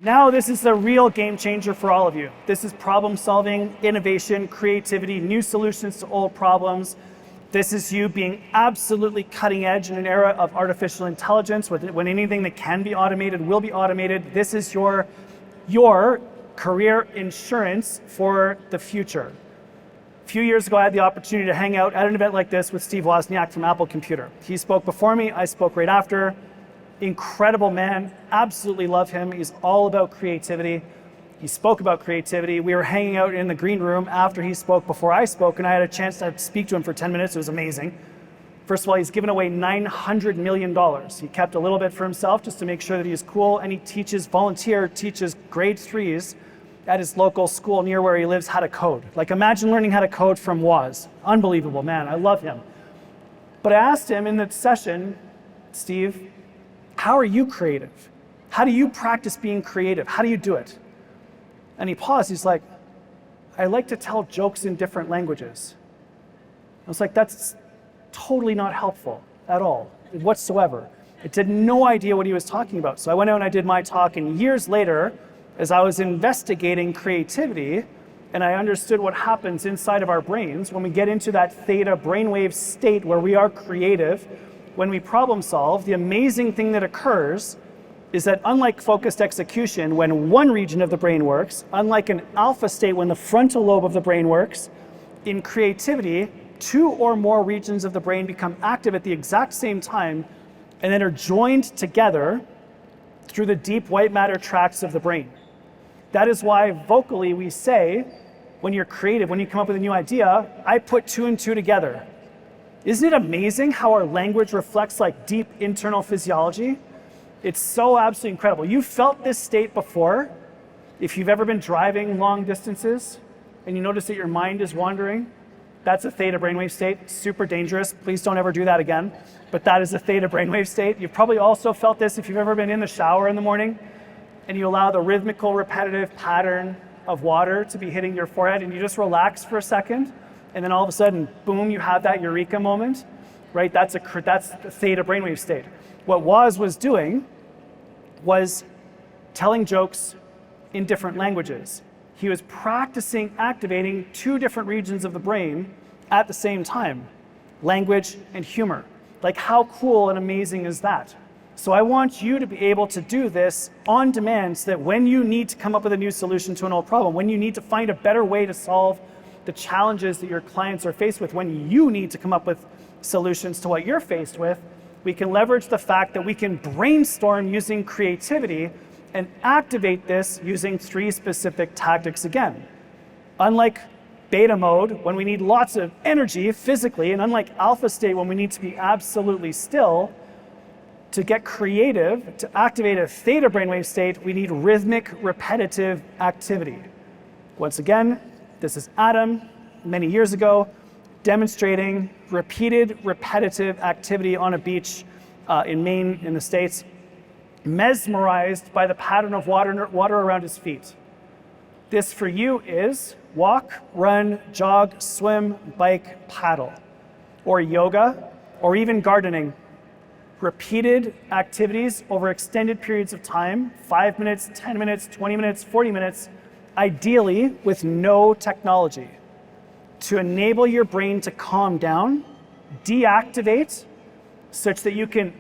Now this is a real game changer for all of you. This is problem solving, innovation, creativity, new solutions to old problems. This is you being absolutely cutting edge in an era of artificial intelligence, when anything that can be automated will be automated. This is your career insurance for the future. A few years ago, I had the opportunity to hang out at an event like this with Steve Wozniak from Apple Computer. He spoke before me, I spoke right after. Incredible man, absolutely love him. He's all about creativity. He spoke about creativity. We were hanging out in the green room after he spoke, before I spoke, and I had a chance to speak to him for 10 minutes. It was amazing. First of all, he's given away $900 million. He kept a little bit for himself just to make sure that he is cool, and he teaches grade 3s at his local school near where he lives how to code. Like, imagine learning how to code from Woz. Unbelievable, man, I love him. But I asked him in the session, Steve, how are you creative? How do you practice being creative? How do you do it? And he paused, he's like, I like to tell jokes in different languages. I was like, that's totally not helpful at all, whatsoever. I had no idea what he was talking about. So I went out and I did my talk, and years later, as I was investigating creativity, and I understood what happens inside of our brains when we get into that theta brainwave state where we are creative, when we problem solve, the amazing thing that occurs is that unlike focused execution, when one region of the brain works, unlike an alpha state when the frontal lobe of the brain works, in creativity, 2 or more regions of the brain become active at the exact same time and then are joined together through the deep white matter tracts of the brain. That is why vocally we say, when you're creative, when you come up with a new idea, I put 2 and 2 together. Isn't it amazing how our language reflects like deep internal physiology? It's so absolutely incredible. You've felt this state before. If you've ever been driving long distances and you notice that your mind is wandering, that's a theta brainwave state, super dangerous. Please don't ever do that again. But that is a theta brainwave state. You've probably also felt this if you've ever been in the shower in the morning and you allow the rhythmical, repetitive pattern of water to be hitting your forehead and you just relax for a second. And then all of a sudden, boom, you have that eureka moment, right? That's the theta brainwave state. What Woz was doing was telling jokes in different languages. He was practicing activating 2 different regions of the brain at the same time, language and humor. Like, how cool and amazing is that? So I want you to be able to do this on demand so that when you need to come up with a new solution to an old problem, when you need to find a better way to solve the challenges that your clients are faced with, when you need to come up with solutions to what you're faced with, we can leverage the fact that we can brainstorm using creativity and activate this using 3 specific tactics again. Unlike beta mode, when we need lots of energy physically, and unlike alpha state, when we need to be absolutely still, to get creative, to activate a theta brainwave state, we need rhythmic, repetitive activity. Once again, this is Adam, many years ago, demonstrating repeated, repetitive activity on a beach in Maine, in the States, mesmerized by the pattern of water around his feet. This for you is walk, run, jog, swim, bike, paddle, or yoga, or even gardening. Repeated activities over extended periods of time, 5 minutes, 10 minutes, 20 minutes, 40 minutes, ideally with no technology, to enable your brain to calm down, deactivate, such that you can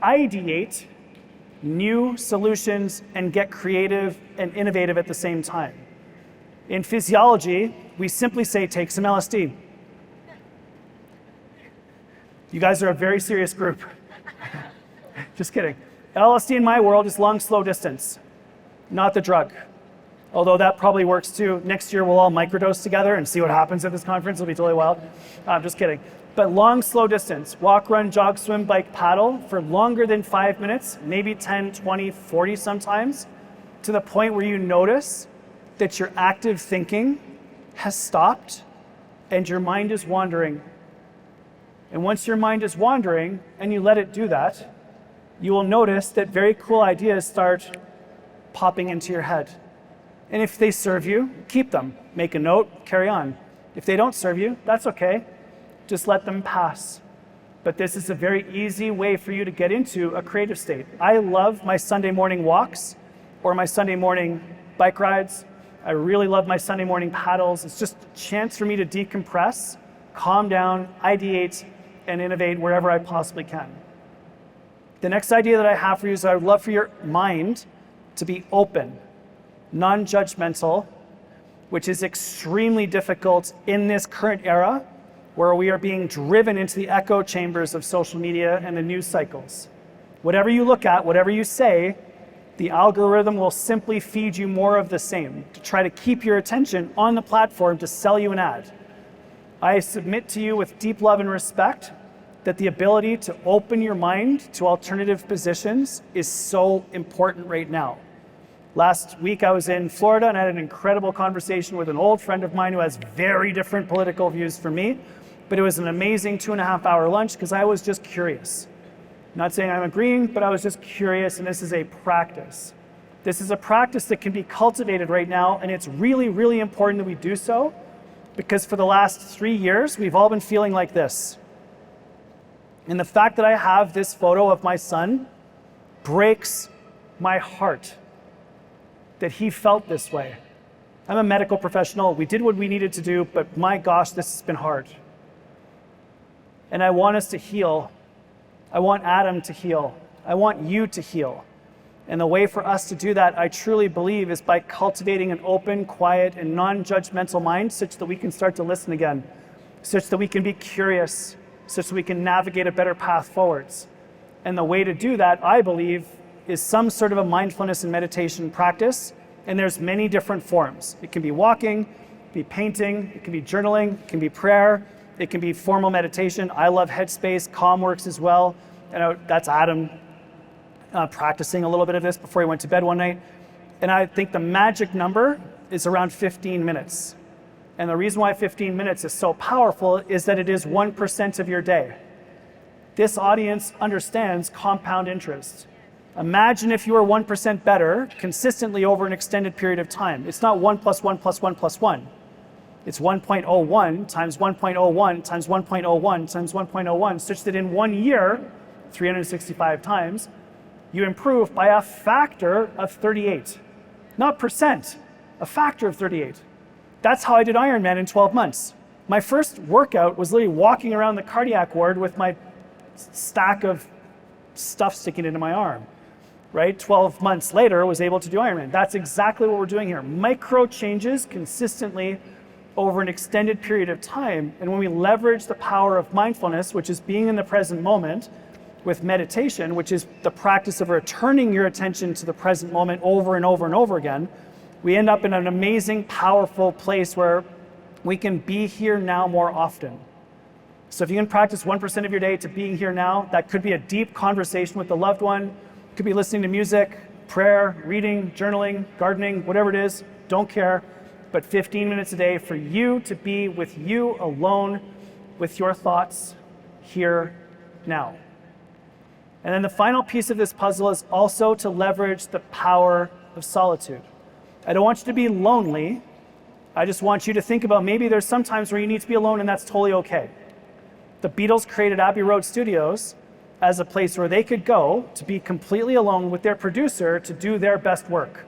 ideate new solutions and get creative and innovative at the same time. In physiology, we simply say, take some LSD. You guys are a very serious group. Just kidding. LSD in my world is long, slow distance, not the drug. Although that probably works too. Next year we'll all microdose together and see what happens at this conference. It'll be totally wild. Just kidding. But long, slow distance, walk, run, jog, swim, bike, paddle for longer than 5 minutes, maybe 10, 20, 40 sometimes, to the point where you notice that your active thinking has stopped and your mind is wandering. And once your mind is wandering and you let it do that, you will notice that very cool ideas start popping into your head. And if they serve you, keep them. Make a note, carry on. If they don't serve you, that's okay. Just let them pass. But this is a very easy way for you to get into a creative state. I love my Sunday morning walks. or my Sunday morning bike rides. I really love my Sunday morning paddles. It's just a chance for me to decompress, calm down, ideate, and innovate wherever I possibly can. The next idea that I have for you is I would love for your mind to be open, non-judgmental, which is extremely difficult in this current era where we are being driven into the echo chambers of social media and the news cycles. Whatever you look at, whatever you say, the algorithm will simply feed you more of the same to try to keep your attention on the platform to sell you an ad. I submit to you with deep love and respect that the ability to open your mind to alternative positions is so important right now. Last week I was in Florida and I had an incredible conversation with an old friend of mine who has very different political views from me, but it was an amazing 2.5-hour lunch because I was just curious. Not saying I'm agreeing, but I was just curious, and this is a practice. This is a practice that can be cultivated right now, and it's really, really important that we do so because for the last 3 years, we've all been feeling like this. And the fact that I have this photo of my son breaks my heart that he felt this way. I'm a medical professional. We did what we needed to do, but my gosh, this has been hard. And I want us to heal. I want Adam to heal. I want you to heal. And the way for us to do that, I truly believe, is by cultivating an open, quiet, and non-judgmental mind such that we can start to listen again, such that we can be curious, such that we can navigate a better path forwards. And the way to do that, I believe, is some sort of a mindfulness and meditation practice, and there's many different forms. It can be walking, it can be painting, it can be journaling, it can be prayer, it can be formal meditation. I love Headspace, Calm works as well. And that's Adam practicing a little bit of this before he went to bed one night. And I think the magic number is around 15 minutes. And the reason why 15 minutes is so powerful is that it is 1% of your day. This audience understands compound interest. Imagine if you were 1% better consistently over an extended period of time. It's not 1 plus 1 plus 1 plus 1. It's 1.01 times 1.01 times 1.01 times 1.01, such that in 1 year, 365 times, you improve by a factor of 38. Not percent, a factor of 38. That's how I did Ironman in 12 months. My first workout was literally walking around the cardiac ward with my stack of stuff sticking into my arm. Right? 12 months later, I was able to do Ironman. That's exactly what we're doing here. Micro changes consistently over an extended period of time. And when we leverage the power of mindfulness, which is being in the present moment, with meditation, which is the practice of returning your attention to the present moment over and over and over again, we end up in an amazing, powerful place where we can be here now more often. So if you can practice 1% of your day to being here now, that could be a deep conversation with a loved one, could be listening to music, prayer, reading, journaling, gardening, whatever it is, don't care, but 15 minutes a day for you to be with you alone with your thoughts here now. And then the final piece of this puzzle is also to leverage the power of solitude. I don't want you to be lonely. I just want you to think about maybe there's some times where you need to be alone and that's totally okay. The Beatles created Abbey Road Studios as a place where they could go to be completely alone with their producer to do their best work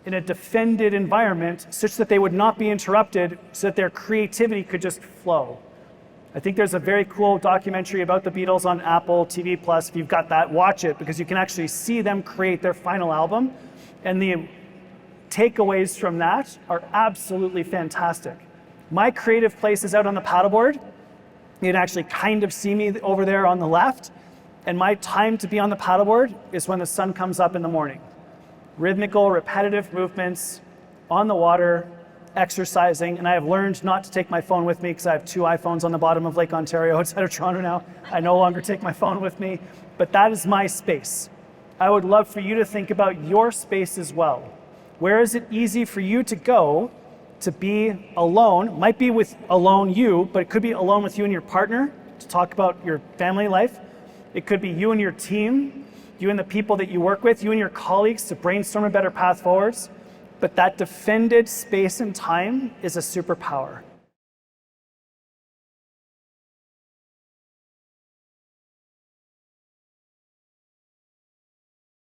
in a defended environment such that they would not be interrupted, so that their creativity could just flow. I think there's a very cool documentary about the Beatles on Apple TV Plus. If you've got that, watch it, because you can actually see them create their final album. And the takeaways from that are absolutely fantastic. My creative place is out on the paddleboard. You can actually kind of see me over there on the left. And my time to be on the paddleboard is when the sun comes up in the morning. Rhythmical, repetitive movements on the water, exercising, and I have learned not to take my phone with me because I have 2 iPhones on the bottom of Lake Ontario outside of Toronto now. I no longer take my phone with me, but that is my space. I would love for you to think about your space as well. Where is it easy for you to go to be alone? Might be with alone you, but it could be alone with you and your partner to talk about your family life. It could be you and your team, you and the people that you work with, you and your colleagues to brainstorm a better path forwards. But that defended space and time is a superpower.